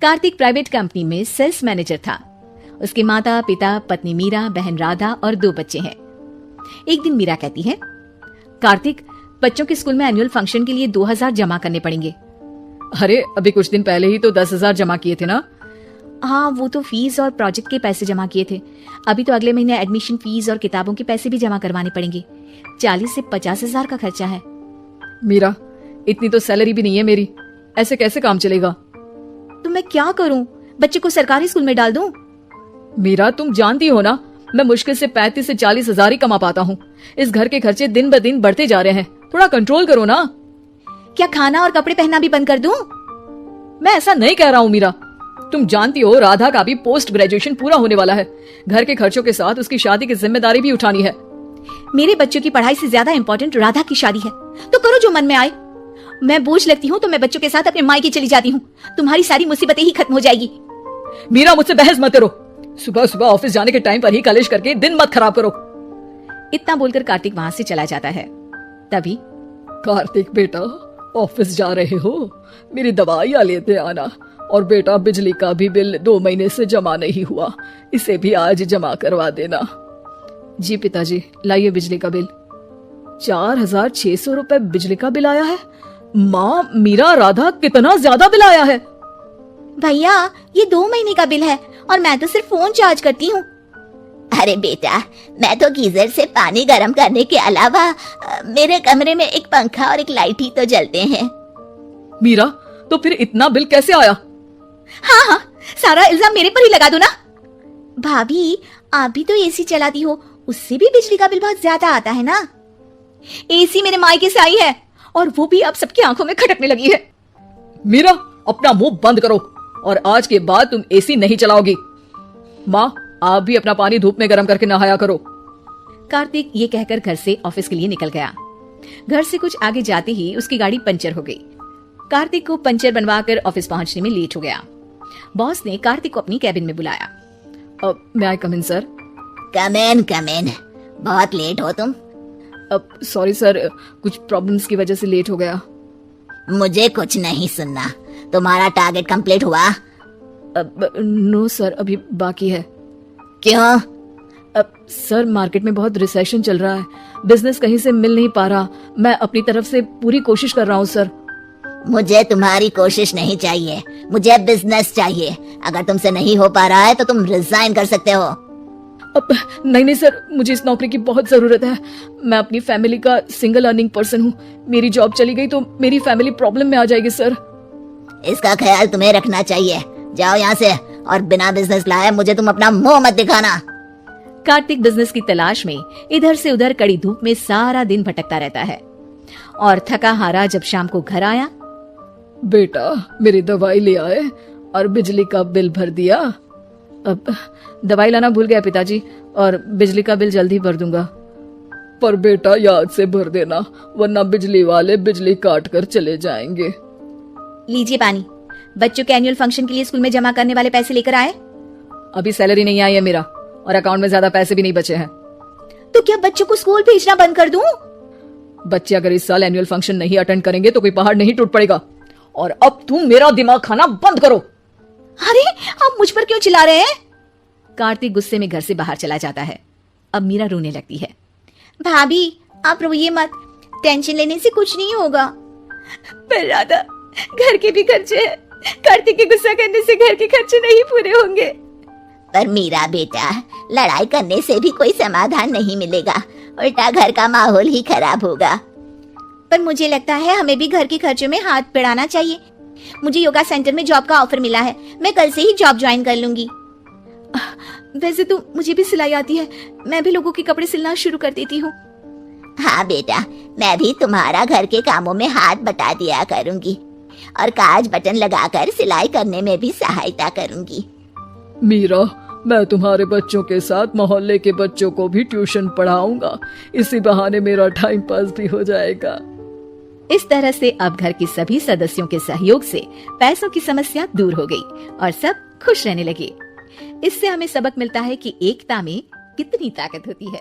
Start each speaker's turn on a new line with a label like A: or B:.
A: Kartik private company में sales manager था। उसके माता पिता, पत्नी मीरा, बहन राधा और 2 बच्चे हैं। एक दिन मीरा कहती है, कार्तिक, बच्चों के स्कूल में एनुअल फंक्शन के लिए 2000 जमा करने पड़ेंगे।
B: अरे अभी कुछ दिन पहले ही तो 10,000 जमा किए थे ना।
A: हाँ, वो तो फीस और प्रोजेक्ट के पैसे जमा किए थे। अभी तो अगले महीने एडमिशन फीस और किताबों के पैसे भी जमा करवाने पड़ेंगे। 40 से 50,000 का खर्चा है।
B: मीरा, इतनी तो सैलरी भी नहीं है मेरी, ऐसे कैसे काम चलेगा?
A: तो मैं क्या करूं? बच्चे को सरकारी स्कूल में डाल दूं?
B: मीरा, तुम जानती हो ना, मैं मुश्किल से 35 से 40,000 ही कमा पाता हूँ। इस घर के खर्चे दिन ब दिन बढ़ते जा रहे हैं, थोड़ा कंट्रोल करो ना।
A: क्या खाना और कपड़े पहनना भी बंद कर दूं?
B: मैं ऐसा नहीं कह रहा हूँ मीरा। तुम जानती हो राधा का भी पोस्ट ग्रेजुएशन पूरा होने वाला है। घर के खर्चों के साथ उसकी शादी की जिम्मेदारी भी उठानी है।
A: मेरे बच्चों की पढ़ाई से ज्यादा इम्पोर्टेंट राधा की शादी है, तो करो जो मन में आए। मैं बोझ लगती हूँ तो मैं बच्चों के साथ अपने मायके चली जाती हूँ। तुम्हारी सारी मुसीबतें ही खत्म हो जाएगी।
B: मीरा, मुझसे बहस मत करो। सुबह सुबह ऑफिस जाने के टाइम पर ही कलेश करके दिन मत खराब करो।
A: इतना बोलकर कार्तिक वहां से चला जाता है। तभी,
B: कार्तिक बेटा, ऑफिस जा रहे हो? मेरी दवाइयां लेते आना। और बेटा, बिजली का भी बिल 2 महीने से जमा नहीं हुआ, इसे भी आज जमा करवा देना। जी पिताजी, लाइए बिजली का बिल। 4,600 रुपए बिजली का बिल आया है। माँ, मीरा, राधा, कितना ज्यादा बिल आया है।
A: भैया, ये 2 महीने का बिल है और मैं तो सिर्फ फोन चार्ज करती हूँ।
C: अरे बेटा, मैं तो गीजर से पानी गर्म करने के अलावा मेरे कमरे में एक पंखा और एक लाइट ही तो जलते हैं।
B: मीरा, तो फिर इतना बिल कैसे आया?
A: हाँ, सारा इल्जाम मेरे पर ही लगा दो ना। भाभी, आप भी तो एसी चलाती हो, उससे भी बिजली का बिल बहुत ज्यादा आता है ना। एसी मेरे मायके से आई है और वो भी अब सबकी आंखों में खटकने लगी है।
B: मीरा, अपना मुंह बंद करो और आज के बाद तुम एसी नहीं चलाओगी। माँ, आप भी अपना पानी धूप में गर्म करके नहाया करो।
A: कार्तिक ये कहकर घर से ऑफिस के लिए निकल गया। घर से कुछ आगे जाते ही उसकी गाड़ी पंचर हो गई। कार्तिक को पंचर बनवाकर ऑफिस पहुंचने में लेट हो गया। बॉस ने कार्तिक को अपनी कैबिन में बुलाया।
B: मैं आई कम इन सर?
C: कम इन। बहुत लेट हो तुम।
B: सॉरी सर, कुछ प्रॉब्लम्स की वजह से लेट हो गया।
C: मुझे कुछ नहीं सुनना। तुम्हारा टारगेट कंप्लीट हुआ?
B: नो सर, अभी बाकी है।
C: क्यों?
B: सर, मार्केट में बहुत रिसेशन चल रहा है, बिजनेस कहीं से मिल नहीं पा रहा। मैं अपनी तरफ से पूरी कोशिश कर रहा हूँ सर।
C: मुझे तुम्हारी कोशिश नहीं चाहिए, मुझे बिजनेस चाहिए। अगर तुमसे नहीं हो पा रहा है तो तुम रिजाइन कर सकते हो।
B: नहीं सर, मुझे इस नौकरी की बहुत जरूरत है। मैं अपनी फैमिली का सिंगल अर्निंग पर्सन हूँ। मेरी जॉब चली गई तो मेरी फैमिली प्रॉब्लम में आ जाएगी सर।
C: इसका ख्याल तुम्हें रखना चाहिए। जाओ यहाँ से, और बिना बिजनेस लाए मुझे तुम अपना मुंह मत दिखाना।
A: कार्तिक बिजनेस की तलाश में इधर से उधर कड़ी धूप में सारा दिन भटकता रहता है और थका हारा जब शाम को घर आया।
B: बेटा, मेरी दवाई ले आए और बिजली का बिल भर दिया? अब दवाई लाना भूल गया पिताजी, और बिजली का बिल जल्दी भर दूंगा। पर बेटा, याद से भर देना, वरना बिजली वाले बिजली काट कर चले जाएंगे।
A: लीजिए पानी। बच्चों के एनुअल फंक्शन के लिए स्कूल में जमा करने वाले पैसे लेकर आए?
B: अभी सैलरी नहीं आई है मेरा, और अकाउंट में ज्यादा पैसे भी नहीं बचे हैं।
A: तो क्या बच्चों को स्कूल भेजना बंद कर दूं?
B: बच्चे अगर इस साल एनुअल फंक्शन नहीं अटेंड करेंगे तो कोई पहाड़ नहीं टूट पड़ेगा। और अब तुम मेरा दिमाग खाना बंद करो।
A: अरे, आप मुझ पर क्यों चिल्ला रहे हैं? कार्तिक गुस्से में घर से बाहर चला जाता है। अब मीरा रोने लगती है। भाभी, आप रोइए मत, टेंशन लेने से कुछ नहीं होगा। पर राधा, घर के भी खर्चे हैं। कार्तिक के गुस्सा करने से घर के खर्चे नहीं पूरे होंगे।
C: पर मीरा बेटा, लड़ाई करने से भी कोई समाधान नहीं मिलेगा, उल्टा घर का माहौल ही खराब होगा।
A: पर मुझे लगता है हमें भी घर के खर्चों में हाथ बढ़ाना चाहिए। मुझे योगा सेंटर में जॉब का ऑफर मिला है, मैं कल से ही जॉब ज्वाइन कर लूंगी। वैसे तो मुझे भी सिलाई आती है, मैं भी लोगों के कपड़े सिलना शुरू कर देती हूँ।
C: हाँ बेटा, मैं भी तुम्हारा घर के कामों में हाथ बटा दिया करूंगी और काज बटन लगाकर सिलाई करने में भी सहायता करूंगी।
B: मीरा, मैं तुम्हारे बच्चों के साथ मोहल्ले के बच्चों को भी ट्यूशन पढ़ाऊंगा। इसी बहाने मेरा टाइम पास भी हो जाएगा।
A: इस तरह से अब घर के सभी सदस्यों के सहयोग से पैसों की समस्या दूर हो गई और सब खुश रहने लगे। इससे हमें सबक मिलता है कि एकता में कितनी ताकत होती है।